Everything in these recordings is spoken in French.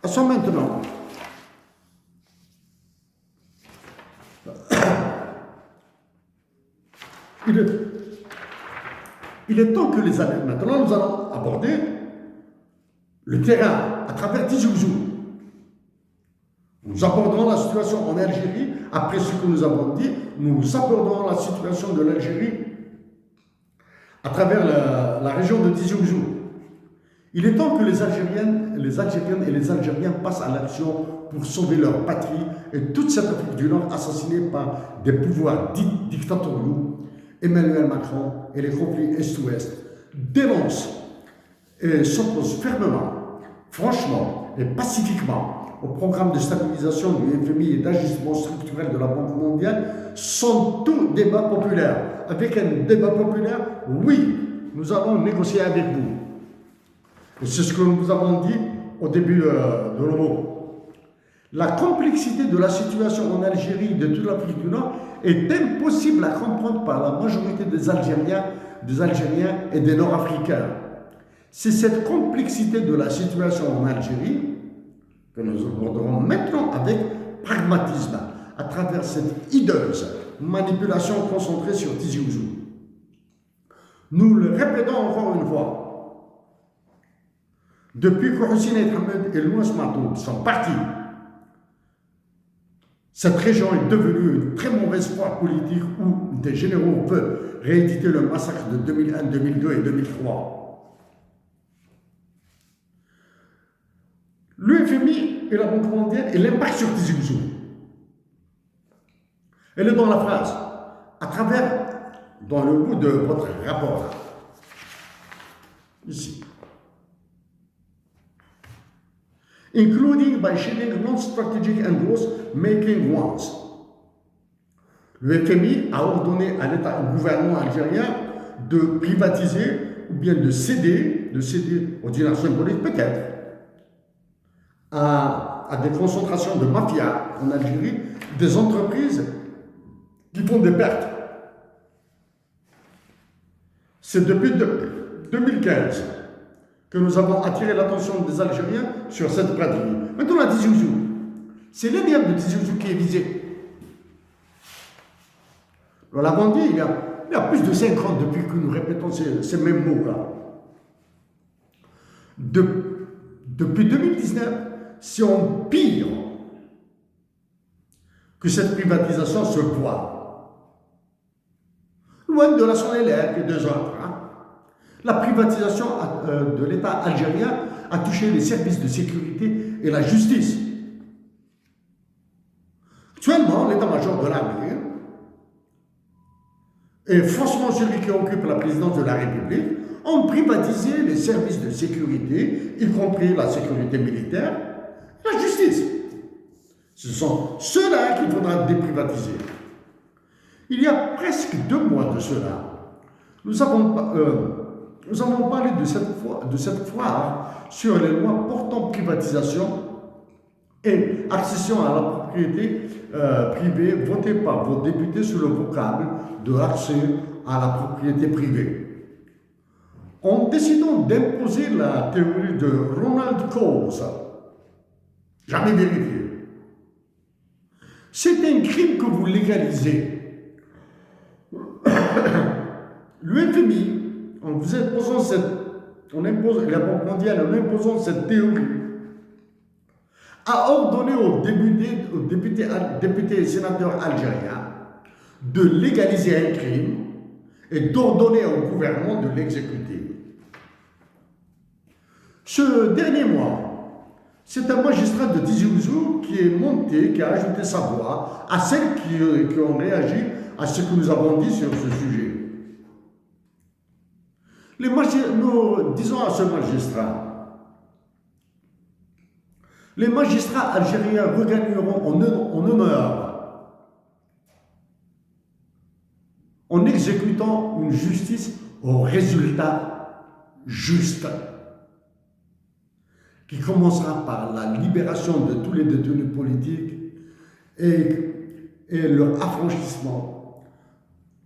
Passons maintenant il est, il est temps que les années. Maintenant, nous allons aborder le terrain à travers Tizi Ouzou. Nous aborderons la situation en Algérie. Après ce que nous avons dit, nous aborderons la situation de l'Algérie à travers la région de Tizi Ouzou. Il est temps que les Algériennes et les Algériens passent à l'action pour sauver leur patrie et toute cette Afrique du Nord assassinée par des pouvoirs dictatoriaux. Emmanuel Macron et les conflits Est-Ouest dénoncent et s'opposent fermement, franchement et pacifiquement au programme de stabilisation du FMI et d'ajustement structurel de la Banque mondiale, sont tous débats populaires. Avec un débat populaire, oui, nous allons négocier avec vous. Et c'est ce que nous avons dit au début de l'OMO. La complexité de la situation en Algérie et de toute l'Afrique du Nord est impossible à comprendre par la majorité des Algériens et des Nord-Africains. C'est cette complexité de la situation en Algérie que nous aborderons maintenant avec pragmatisme, à travers cette hideuse manipulation concentrée sur Tizi Ouzou. Nous le répétons encore une fois. Depuis que Hossein Hamed et Louis Matoub sont partis, cette région est devenue une très mauvaise foi politique où des généraux veulent rééditer le massacre de 2001, 2002 et 2003. Le FMI et la Banque mondiale et l'impact sur Tizi Ouzou. Elle est dans la phrase, à travers, dans le bout de votre rapport, ici. Including by shielding non-strategic and growth-making ones. Le FMI a ordonné à l'État, au gouvernement algérien de privatiser ou bien de céder aux dynasties symboliques peut-être, à des concentrations de mafia en Algérie, des entreprises qui font des pertes. C'est depuis 2015 que nous avons attiré l'attention des Algériens sur cette pratique. Maintenant, la Tizi Ouzou, c'est l'énième de Tizi Ouzou qui est visé. Nous l'avons dit, il y a plus de 5 ans depuis que nous répétons ces mêmes mots-là. Depuis 2019, si on pire que cette privatisation se voit, loin de la Sonélec et des autres, la privatisation de l'État algérien a touché les services de sécurité et la justice. Actuellement, l'état-major de l'armée et franchement celui qui occupe la présidence de la République ont privatisé les services de sécurité, y compris la sécurité militaire, la justice. Ce sont ceux-là qu'il faudra déprivatiser. Il y a presque 2 mois de cela, nous avons parlé de cette foire sur les lois portant privatisation et accession à la propriété privée votée par vos députés sous le vocable de l'accès à la propriété privée. En décidant d'imposer la théorie de Ronald Coase, jamais vérifié, c'est un crime que vous légalisez. Le FMI, la Banque mondiale, en imposant cette théorie, a ordonné aux députés et sénateurs algériens de légaliser un crime et d'ordonner au gouvernement de l'exécuter. Ce dernier mois, c'est un magistrat de Tizi Ouzou qui est monté, qui a ajouté sa voix à celles qui ont réagi à ce que nous avons dit sur ce sujet. Nous disons à ce magistrat, les magistrats algériens regagneront en honneur en exécutant une justice au résultat juste, qui commencera par la libération de tous les détenus politiques et leur affranchissement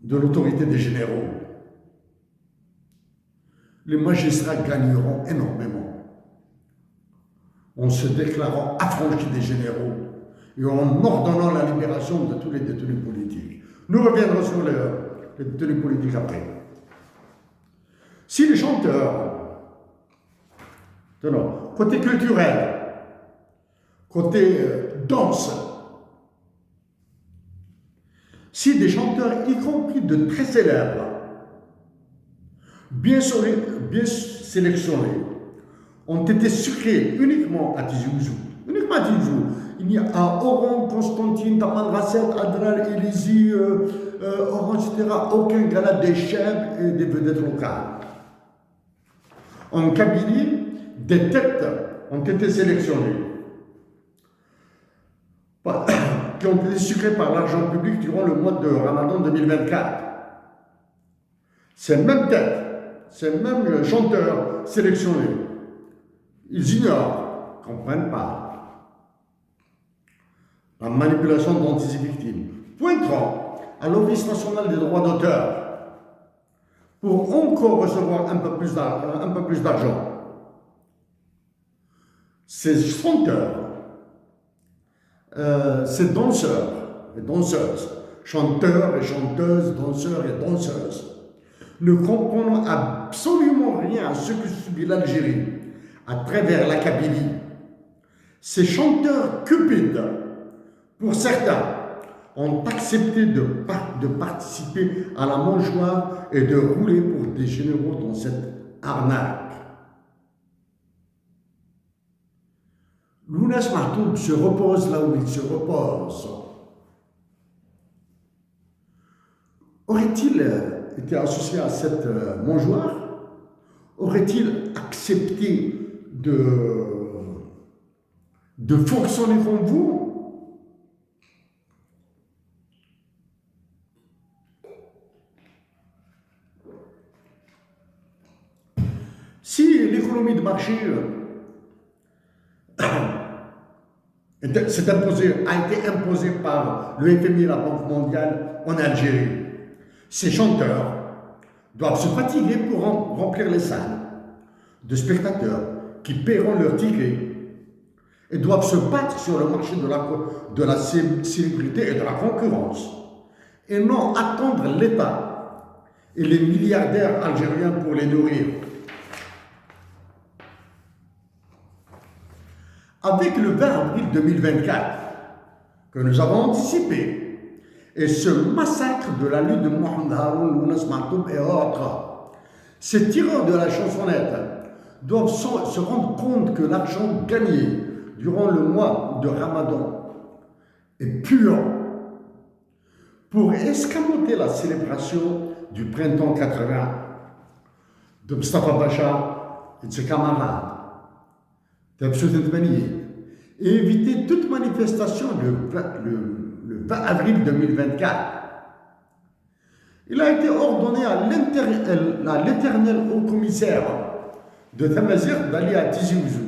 de l'autorité des généraux. Les magistrats gagneront énormément. en se déclarant affranchi des généraux et en ordonnant la libération de tous les détenus politiques. Nous reviendrons sur les détenus politiques après. Si les chanteurs, côté culturel, côté danse, si des chanteurs, y compris de très célèbres, bien sélectionnés, ont été sucrés uniquement à Tizi Ouzou, il n'y a à Oran, Constantine, Taman Rasset, Adral, Élysée, Oran, etc., aucun gala des chefs et des vedettes locales. En Kabylie, des têtes ont été sélectionnées, qui ont été sucrées par l'argent public durant le mois de Ramadan 2024. Ces mêmes têtes, ces mêmes chanteurs sélectionnés, ils ignorent, ne comprennent pas la manipulation dont ils sont victimes, pointant à l'Office national des droits d'auteur pour encore recevoir un peu plus d'argent. Ces chanteurs, ces danseurs et danseuses, chanteurs et chanteuses, danseurs et danseuses, ne comprennent absolument rien à ce que subit l'Algérie à travers la Kabylie. Ces chanteurs cupides, pour certains, ont accepté de participer à la mangeoire et de rouler pour des généraux dans cette arnaque. Lounes Mahtoub se repose là où il se repose. Aurait-il été associé à cette mangeoire? Aurait-il accepté de fonctionner comme vous? Si l'économie de marché a été imposée par le FMI et la Banque mondiale en Algérie, ces chanteurs doivent se fatiguer pour remplir les salles de spectateurs qui paieront leurs tickets et doivent se battre sur le marché de la célébrité et de la concurrence et non attendre l'État et les milliardaires algériens pour les nourrir. Avec le 20 avril 2024 que nous avons anticipé et ce massacre de la lutte de Mohamed Haroun, Lounes Mahtoub et autres, ces tireurs de la chansonnette doivent se rendre compte que l'argent gagné durant le mois de Ramadan est pur pour escamoter la célébration du printemps 80 de Mustafa Bacha et de ses camarades, et éviter toute manifestation le 20 avril 2024. Il a été ordonné à l'éternel haut-commissaire de Tamazir d'aller à Tizi Ouzou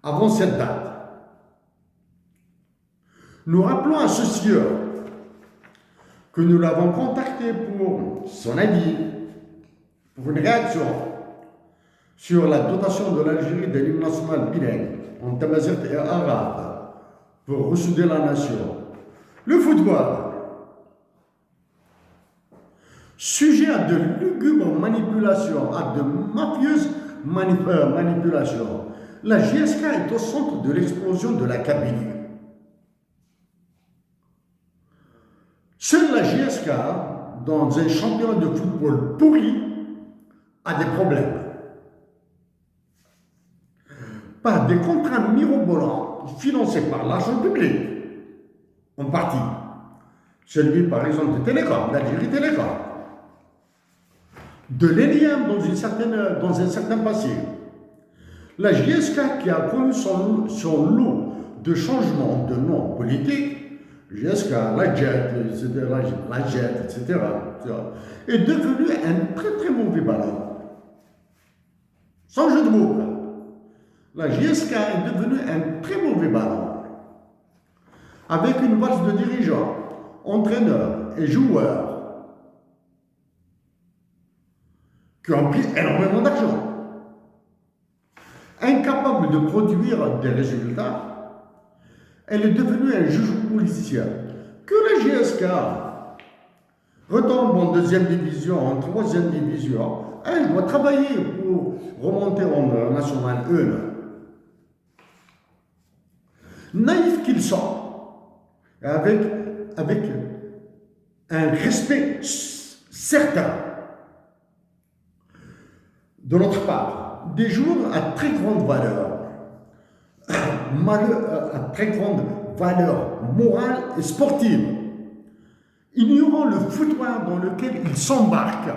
avant cette date. Nous rappelons à ce sieur que nous l'avons contacté pour son avis, pour une réaction sur la dotation de l'Algérie de l'hymne national bilingue en Tamazigh et arabe pour ressouder la nation. Le football, sujet à de lugubres manipulations, à de mafieuses manipulations. La JSK est au centre de l'explosion de la Kabylie. Seule la JSK, dans un championnat de football pourri, a des problèmes. Par des contrats mirobolants financés par l'argent public, en partie. Celui, par exemple, de Télécom, d'Algérie Télécom. De l'hélium dans un certain passé. La JSK qui a connu son lot de changements de nom politique, JSK, la JET, etc., est devenu un très très mauvais ballon. Sans jeu de mots. La JSK est devenue un très mauvais ballon. Avec une valse de dirigeants, entraîneurs et joueurs qui ont pris énormément d'argent. Incapable incapable de produire des résultats, elle est devenue un juge politicien. Que la GSK retombe en deuxième division, en troisième division, elle doit travailler pour remonter en National 1. Naïfs qu'ils sont, avec un respect certain de notre part, des joueurs à très grande valeur, à très grande valeur morale et sportive, ignorant le foutoir dans lequel ils s'embarquent,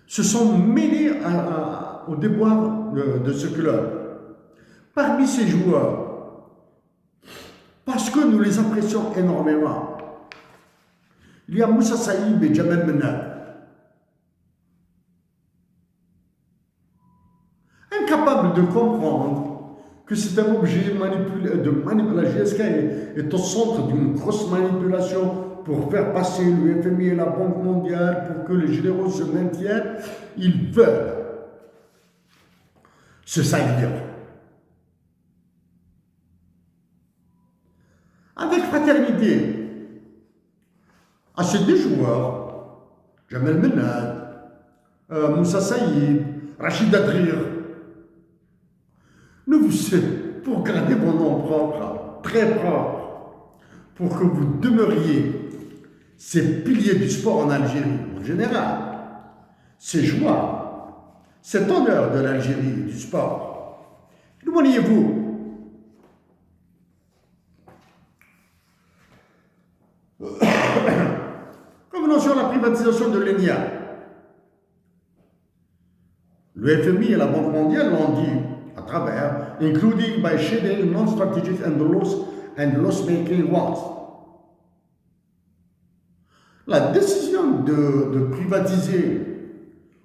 se sont mêlés au déboire de ce club. Parmi ces joueurs, parce que nous les apprécions énormément, il y a Moussa Saïb et Djamel Mennad. Incapables de comprendre que c'est un objet de manipulation. La GSK est au centre d'une grosse manipulation pour faire passer le FMI et la Banque mondiale pour que les généraux se maintiennent. Ils veulent se salir. Avec fraternité, à ces deux joueurs, Djamel Mennad, Moussa Saïb, Rachid Adrir, pour garder vos noms propres, très propres, pour que vous demeuriez ces piliers du sport en Algérie, en général, ces joies, cet honneur de l'Algérie, du sport. Demandez-vous, revenons sur la privatisation de l'ENIA. Le FMI et la Banque mondiale l'ont dit à travers, including by shedding non-strategic and loss-making ones. La décision de privatiser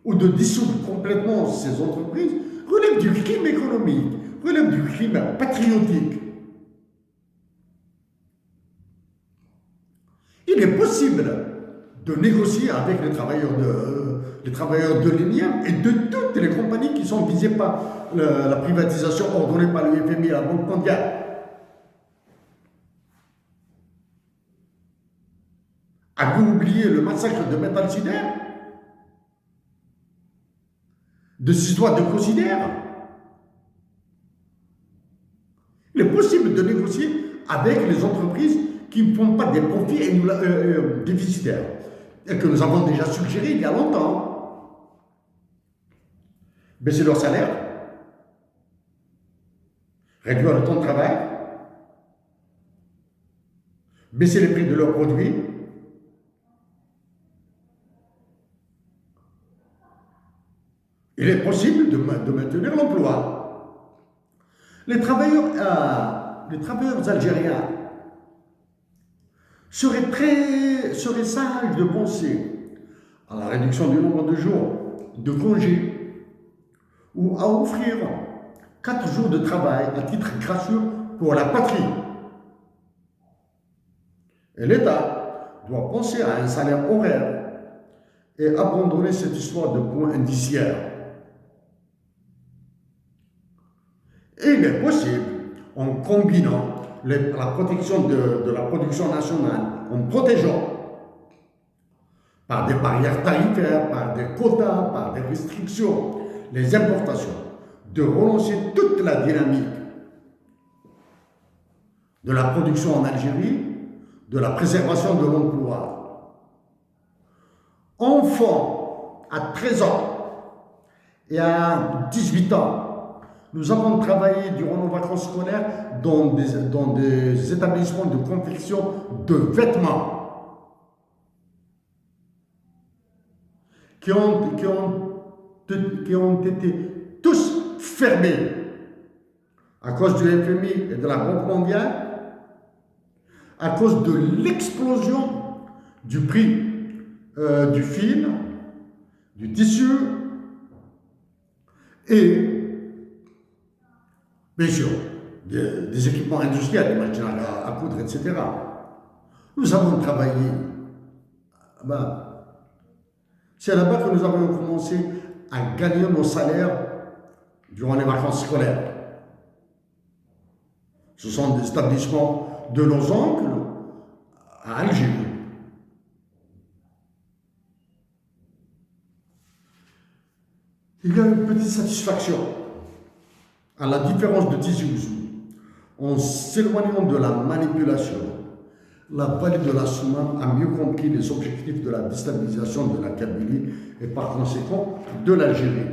ou de dissoudre complètement ces entreprises relève du crime économique, relève du crime patriotique. Il est possible de négocier avec les travailleurs de l'ENIA et de toutes les compagnies qui sont visées par la privatisation ordonnée par le FMI et la Banque mondiale. Avez-vous oublié le massacre de Metal Sider, de Cisoire de Cosider? Il est possible de négocier avec les entreprises qui ne font pas des profits et déficitaires, et que nous avons déjà suggéré il y a longtemps. Baisser leur salaire, réduire le temps de travail, baisser les prix de leurs produits, il est possible de maintenir l'emploi. Les travailleurs algériens seraient sages de penser à la réduction du nombre de jours de congés ou à offrir 4 jours de travail à titre gracieux pour la patrie. Et l'État doit penser à un salaire horaire et abandonner cette histoire de points indiciaires. Et il est possible, en combinant la protection de la production nationale, en protégeant par des barrières tarifaires, par des quotas, par des restrictions, les importations, de relancer toute la dynamique de la production en Algérie, de la préservation de l'emploi. Enfants à 13 ans et à 18 ans, nous avons travaillé durant nos vacances scolaires dans des établissements de confection de vêtements qui ont été tous fermés à cause du FMI et de la Banque mondiale, à cause de l'explosion du prix du fil, du tissu et bien sûr, des équipements industriels, des machines à coudre, etc. Nous avons travaillé. C'est là-bas que nous avons commencé à gagner nos salaires durant les vacances scolaires. Ce sont des établissements de nos oncles à Alger. Il y a une petite satisfaction, à la différence de Tizi Ouzou. En s'éloignant de la manipulation, la vallée de la Souma a mieux compris les objectifs de la déstabilisation de la Kabylie et par conséquent de l'Algérie.